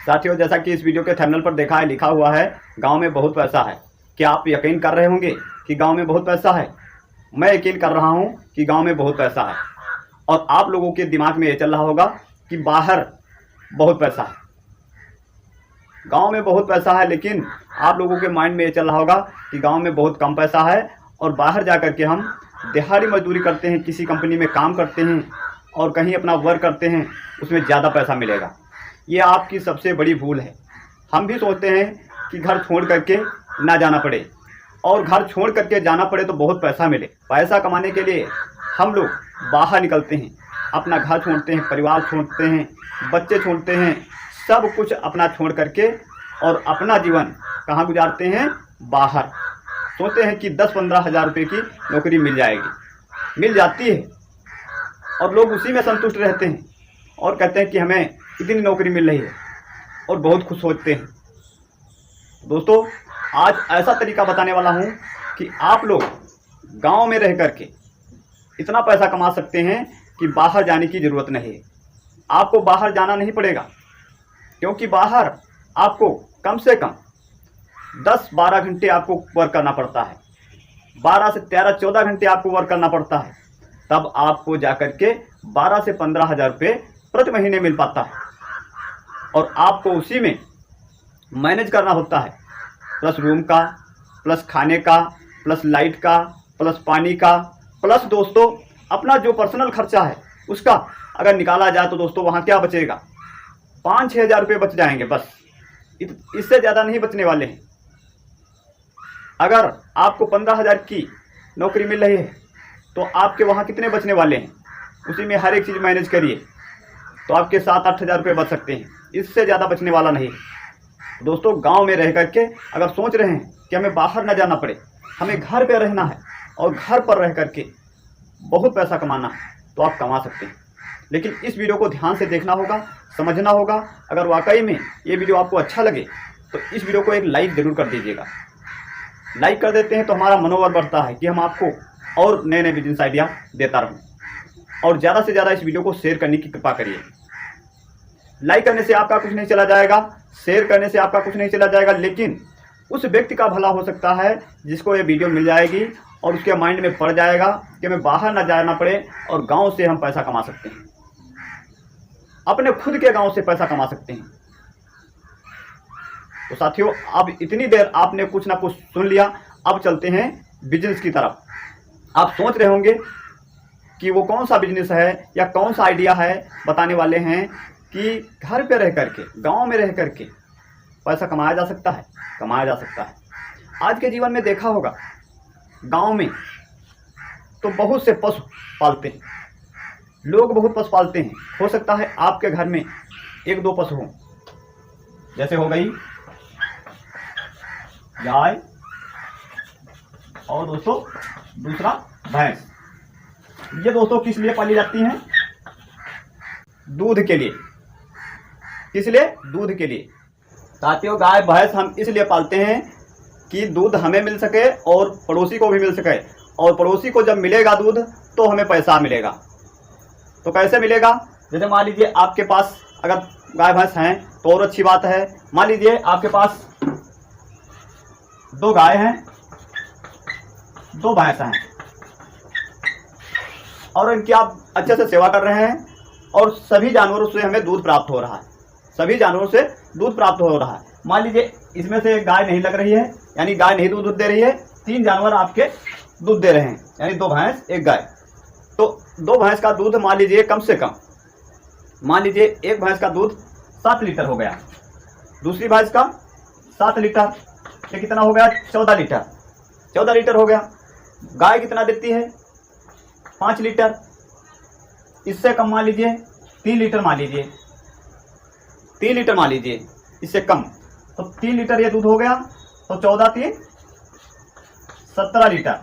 साथियों, जैसा कि इस वीडियो के थंबनेल पर देखा है, लिखा हुआ है गांव में बहुत पैसा है। क्या आप यकीन कर रहे होंगे कि गांव में बहुत पैसा है? मैं यकीन कर रहा हूं कि गांव में बहुत पैसा है। और आप लोगों के दिमाग में ये चल रहा होगा कि बाहर बहुत पैसा है। गांव में बहुत पैसा है, लेकिन आप लोगों के माइंड में ये चल रहा होगा कि गांव में बहुत कम पैसा है और बाहर जा कर के हम दिहाड़ी मजदूरी करते हैं, किसी कंपनी में काम करते हैं और कहीं अपना वर्क करते हैं, उसमें ज़्यादा पैसा मिलेगा। ये आपकी सबसे बड़ी भूल है। हम भी सोचते हैं कि घर छोड़ करके ना जाना पड़े, और घर छोड़ करके जाना पड़े तो बहुत पैसा मिले। पैसा कमाने के लिए हम लोग बाहर निकलते हैं, अपना घर छोड़ते हैं, परिवार छोड़ते हैं, बच्चे छोड़ते हैं, सब कुछ अपना छोड़ करके और अपना जीवन कहाँ गुजारते हैं? बाहर। सोचते हैं कि 10-15 हज़ार रुपये की नौकरी मिल जाएगी, मिल जाती है और लोग उसी में संतुष्ट रहते हैं और कहते हैं कि हमें इतनी नौकरी मिल रही है और बहुत खुश होते हैं। दोस्तों, आज ऐसा तरीका बताने वाला हूँ कि आप लोग गांव में रह करके इतना पैसा कमा सकते हैं कि बाहर जाने की ज़रूरत नहीं है। आपको बाहर जाना नहीं पड़ेगा, क्योंकि बाहर आपको कम से कम 10-12 घंटे आपको वर्क करना पड़ता है। 12 से 13-14 घंटे आपको वर्क करना पड़ता है, तब आपको जाकर के 12 से 15 हज़ार रुपये प्रति महीने मिल पाता है। और आपको उसी में मैनेज करना होता है, प्लस रूम का, प्लस खाने का, प्लस लाइट का, प्लस पानी का, प्लस दोस्तों अपना जो पर्सनल खर्चा है उसका अगर निकाला जाए तो दोस्तों वहाँ क्या बचेगा? 5-6 हज़ार रुपये बच जाएंगे बस। इससे ज़्यादा नहीं बचने वाले हैं। अगर आपको 15 हज़ार की नौकरी मिल रही है तो आपके वहाँ कितने बचने वाले हैं? उसी में हर एक चीज़ मैनेज करिए तो आपके 7-8 हज़ार रुपये बच सकते हैं। इससे ज़्यादा बचने वाला नहीं है। दोस्तों, गांव में रह करके अगर सोच रहे हैं कि हमें बाहर ना जाना पड़े, हमें घर पे रहना है और घर पर रह करके बहुत पैसा कमाना है, तो आप कमा सकते हैं। लेकिन इस वीडियो को ध्यान से देखना होगा, समझना होगा। अगर वाकई में ये वीडियो आपको अच्छा लगे तो इस वीडियो को एक लाइक ज़रूर कर दीजिएगा। लाइक कर देते हैं तो हमारा मनोबल बढ़ता है कि हम आपको और नए नए बिजनेस आइडिया देता रहूँ। और ज़्यादा से ज़्यादा इस वीडियो को शेयर करने की कृपा करिए। लाइक करने से आपका कुछ नहीं चला जाएगा, शेयर करने से आपका कुछ नहीं चला जाएगा, लेकिन उस व्यक्ति का भला हो सकता है जिसको ये वीडियो मिल जाएगी और उसके माइंड में पड़ जाएगा कि हमें बाहर ना जाना पड़े और गांव से हम पैसा कमा सकते हैं, अपने खुद के गांव से पैसा कमा सकते हैं। तो साथियों, अब इतनी देर आपने कुछ ना कुछ सुन लिया, अब चलते हैं बिजनेस की तरफ। आप सोच रहे होंगे कि वो कौन सा बिजनेस है या कौन सा आइडिया है। बताने वाले हैं कि घर पे रह करके, गांव में रह करके पैसा कमाया जा सकता है, कमाया जा सकता है। आज के जीवन में देखा होगा, गांव में तो बहुत से पशु पालते हैं, लोग बहुत पशु पालते हैं। हो सकता है आपके घर में 1-2 पशु हों, जैसे हो गई गाय और दोस्तों दूसरा भैंस। ये दोस्तों किस लिए पाली जाती हैं? दूध के लिए। किस लिए? दूध के लिए। साथियों, गाय भैंस हम इसलिए पालते हैं कि दूध हमें मिल सके और पड़ोसी को भी मिल सके, और पड़ोसी को जब मिलेगा दूध तो हमें पैसा मिलेगा। तो कैसे मिलेगा? जैसे मान लीजिए आपके पास अगर गाय भैंस हैं तो और अच्छी बात है। मान लीजिए आपके पास 2 गाय हैं, 2 भैंस हैं और इनकी आप अच्छे से सेवा कर रहे हैं और सभी जानवरों से हमें दूध प्राप्त हो रहा है, सभी जानवरों से दूध प्राप्त हो रहा है। मान लीजिए इसमें से गाय नहीं लग रही है, यानी गाय नहीं दूध दे रही है, 3 जानवर आपके दूध दे रहे हैं, यानी 2 भैंस 1 गाय। तो 2 भैंस का दूध मान लीजिए कम से कम, मान लीजिए एक भैंस का दूध 7 लीटर हो गया, दूसरी भैंस का 7 लीटर, ये कितना हो गया? 14 लीटर। 14 लीटर हो गया। गाय कितना देती है? 5 लीटर। इससे कम मान लीजिए 3 लीटर, मान लीजिए 3 लीटर, मान लीजिए इससे कम, तो 3 लीटर ये दूध हो गया। तो 14-3 17 लीटर,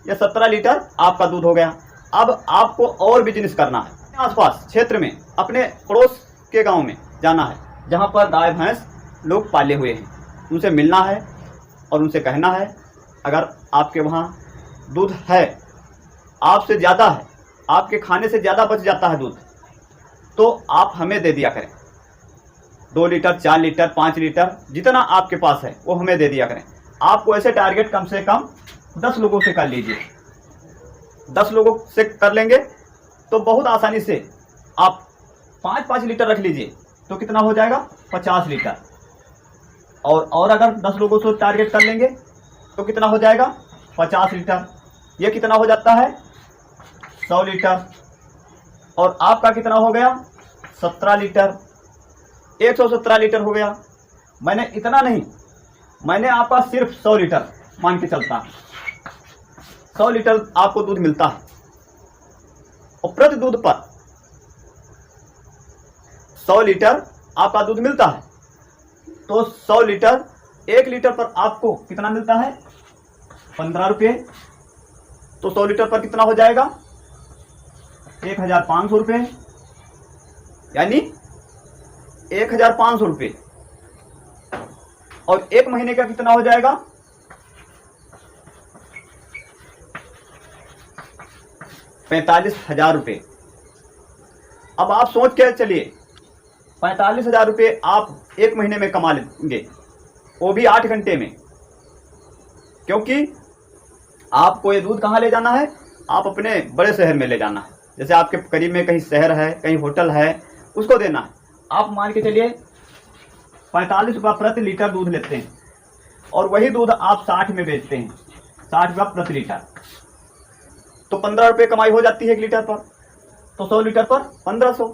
ये 17 लीटर आपका दूध हो गया। अब आपको और बिजनेस करना है, आसपास क्षेत्र में, अपने पड़ोस के गांव में जाना है जहां पर गाय भैंस लोग पाले हुए हैं, उनसे मिलना है और उनसे कहना है अगर आपके वहाँ दूध है, आपसे ज़्यादा है, आपके खाने से ज़्यादा बच जाता है दूध, तो आप हमें दे दिया करें। 2 लीटर, 4 लीटर, 5 लीटर, जितना आपके पास है वो हमें दे दिया करें। आपको ऐसे टारगेट कम से कम 10 लोगों से कर लीजिए। 10 लोगों से कर लेंगे तो बहुत आसानी से आप 5-5 लीटर रख लीजिए तो कितना हो जाएगा, 50 लीटर। और अगर 10 लोगों से टारगेट कर लेंगे तो कितना हो जाएगा, 50 लीटर। ये कितना हो जाता है, 100 लीटर। और आपका कितना हो गया, 17 लीटर, 117 लीटर हो गया। मैंने इतना नहीं, मैंने आपका सिर्फ 100 लीटर मान के चलता है। 100 लीटर आपको दूध मिलता है और प्रति दूध पर 100 लीटर आपका दूध मिलता है तो 100 लीटर, 1 लीटर पर आपको कितना मिलता है, 15 रुपये। तो 100 लीटर पर कितना हो जाएगा, 1500 रुपये, यानी 1500 रुपये। और 1 महीने का कितना हो जाएगा, 45,000 रुपये। अब आप सोच के चलिए, 45,000 रुपये आप 1 महीने में कमा लेंगे, वो भी 8 घंटे में। क्योंकि आपको ये दूध कहाँ ले जाना है, आप अपने बड़े शहर में ले जाना है। जैसे आपके करीब में कहीं शहर है, कहीं होटल है, उसको देना है। आप मान के चलिए 45 रुपये प्रति लीटर दूध लेते हैं और वही दूध आप 60 में बेचते हैं, 60 रुपये प्रति लीटर। तो 15 रुपये कमाई हो जाती है 1 लीटर पर। तो 100 लीटर पर 1500,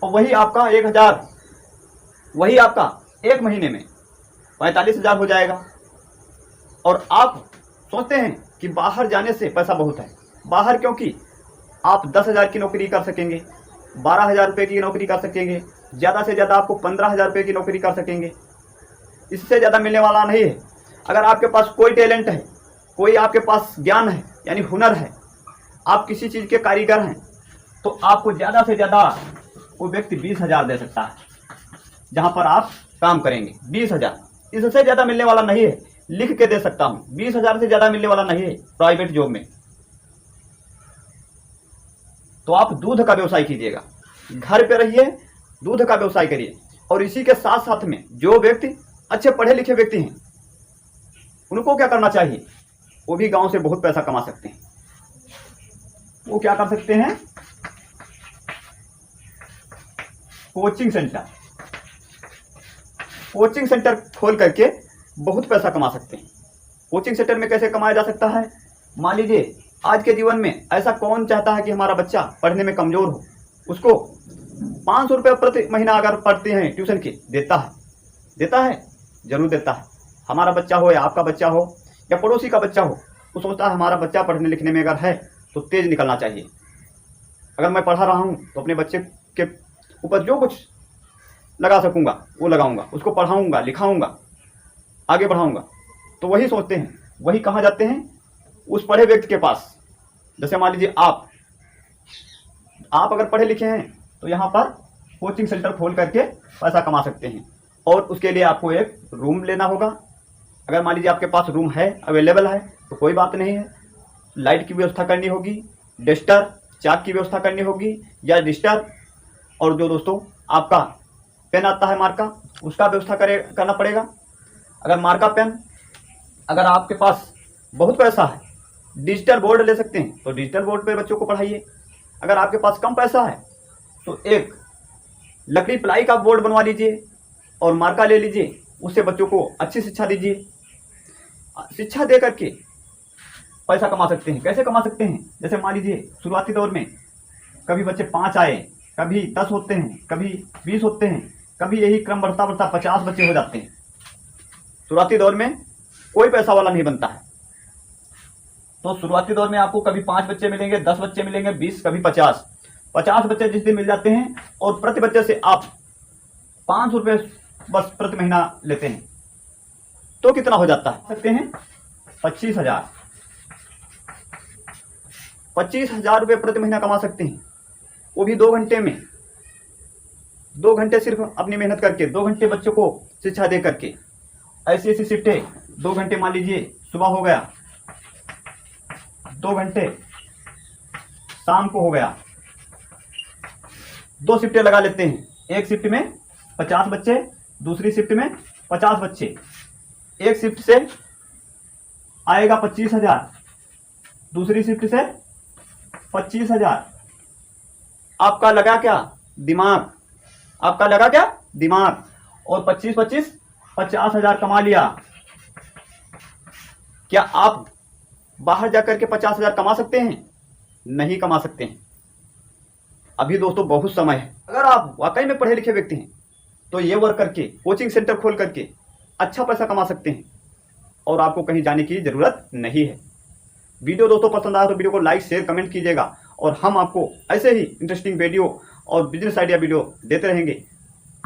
और वही आपका 1000, वही आपका 1 महीने में 45,000 हो जाएगा। और आप सोचते हैं कि बाहर जाने से पैसा बहुत है। बाहर क्योंकि आप 10,000 की नौकरी कर सकेंगे, 12,000 रुपये की नौकरी कर सकेंगे, ज़्यादा से ज़्यादा आपको 15,000 रुपये की नौकरी कर सकेंगे। इससे ज़्यादा मिलने वाला नहीं है। अगर आपके पास कोई टैलेंट है, कोई आपके पास ज्ञान है, यानी हुनर है, आप किसी चीज़ के कारीगर हैं, तो आपको ज़्यादा से ज़्यादा वो व्यक्ति 20,000 दे सकता है जहाँ पर आप काम करेंगे। 20,000, इससे ज़्यादा मिलने वाला नहीं है। लिख के दे सकता हूँ, 20,000 से ज़्यादा मिलने वाला नहीं है प्राइवेट जॉब में। तो आप दूध का व्यवसाय कीजिएगा, घर पे रहिए, दूध का व्यवसाय करिए। और इसी के साथ साथ में जो व्यक्ति अच्छे पढ़े लिखे व्यक्ति हैं, उनको क्या करना चाहिए, वो भी गांव से बहुत पैसा कमा सकते हैं। वो क्या कर सकते हैं, कोचिंग सेंटर खोल करके बहुत पैसा कमा सकते हैं। कोचिंग सेंटर में कैसे कमाया जा सकता है, मान लीजिए आज के जीवन में ऐसा कौन चाहता है कि हमारा बच्चा पढ़ने में कमजोर हो, उसको 500 रुपये प्रति महीना अगर पढ़ते हैं ट्यूशन के, देता है, जरूर देता है। हमारा बच्चा हो या आपका बच्चा हो या पड़ोसी का बच्चा हो, वो सोचता है हमारा बच्चा पढ़ने लिखने में अगर है तो तेज निकलना चाहिए। अगर मैं पढ़ा रहा हूँ तो अपने बच्चे के ऊपर जो कुछ लगा सकूँगा वो लगाऊंगा, उसको पढ़ाऊँगा, लिखाऊँगा, आगे बढ़ाऊँगा। तो वही सोचते हैं, वही कहाँ जाते हैं, उस पढ़े व्यक्ति के पास। जैसे मान लीजिए आप अगर पढ़े लिखे हैं तो यहाँ पर कोचिंग सेंटर खोल करके पैसा कमा सकते हैं। और उसके लिए आपको एक रूम लेना होगा। अगर मान लीजिए आपके पास रूम है, अवेलेबल है, तो कोई बात नहीं है। लाइट की व्यवस्था करनी होगी, डस्टर, चाक की व्यवस्था करनी होगी या रजिस्टर, और जो दोस्तों आपका पेन आता है मार्का, उसका व्यवस्था करना पड़ेगा। अगर मार्का पेन, अगर आपके पास बहुत पैसा है, डिजिटल बोर्ड ले सकते हैं तो डिजिटल बोर्ड पे बच्चों को पढ़ाइए। अगर आपके पास कम पैसा है तो एक लकड़ी प्लाई का बोर्ड बनवा लीजिए और मार्का ले लीजिए, उससे बच्चों को अच्छी शिक्षा दीजिए। शिक्षा दे करके पैसा कमा सकते हैं। कैसे कमा सकते हैं, जैसे मान लीजिए शुरुआती दौर में कभी बच्चे 5 आए, कभी 10 होते हैं, कभी 20 होते हैं, कभी यही क्रम बढ़ता बढ़ता 50 बच्चे हो जाते हैं। शुरुआती दौर में कोई पैसा वाला नहीं बनता है। तो शुरुआती दौर में आपको कभी 5 बच्चे मिलेंगे, 10 बच्चे मिलेंगे, 20, कभी 50 बच्चे जिस दिन मिल जाते हैं, और प्रति बच्चे से आप 500 रुपये बस प्रति महीना लेते हैं, तो कितना हो जाता है, सकते हैं 25,000। 25,000 रुपये प्रति महीना कमा सकते हैं, वो भी 2 घंटे में। 2 घंटे सिर्फ अपनी मेहनत करके, 2 घंटे बच्चों को शिक्षा दे करके। ऐसी ऐसी शिफ्टें, 2 घंटे मान लीजिए सुबह हो गया, 2 घंटे शाम को हो गया, 2 शिफ्टें लगा लेते हैं। एक शिफ्ट में 50 बच्चे, दूसरी शिफ्ट में 50 बच्चे, एक शिफ्ट से आएगा 25,000, दूसरी शिफ्ट से 25,000। आपका लगा क्या दिमाग, आपका लगा क्या दिमाग। और 25-25 50,000 कमा लिया। क्या आप बाहर जाकर के 50,000 कमा सकते हैं? नहीं कमा सकते हैं। अभी दोस्तों बहुत समय है। अगर आप वाकई में पढ़े लिखे व्यक्ति हैं तो ये वर्क करके, कोचिंग सेंटर खोल करके अच्छा पैसा कमा सकते हैं और आपको कहीं जाने की जरूरत नहीं है। वीडियो दोस्तों पसंद आया तो वीडियो को लाइक शेयर कमेंट कीजिएगा और हम आपको ऐसे ही इंटरेस्टिंग वीडियो और बिजनेस आइडिया वीडियो देते रहेंगे।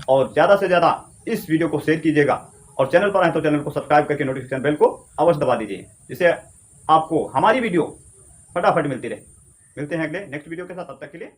और ज़्यादा से ज़्यादा इस वीडियो को शेयर कीजिएगा और चैनल पर आए तो चैनल को सब्सक्राइब करके नोटिफिकेशन बेल को अवश्य दबा दीजिए, जिससे आपको हमारी वीडियो फटाफट मिलती रहे। मिलते हैं अगले नेक्स्ट वीडियो के साथ, तब तक के लिए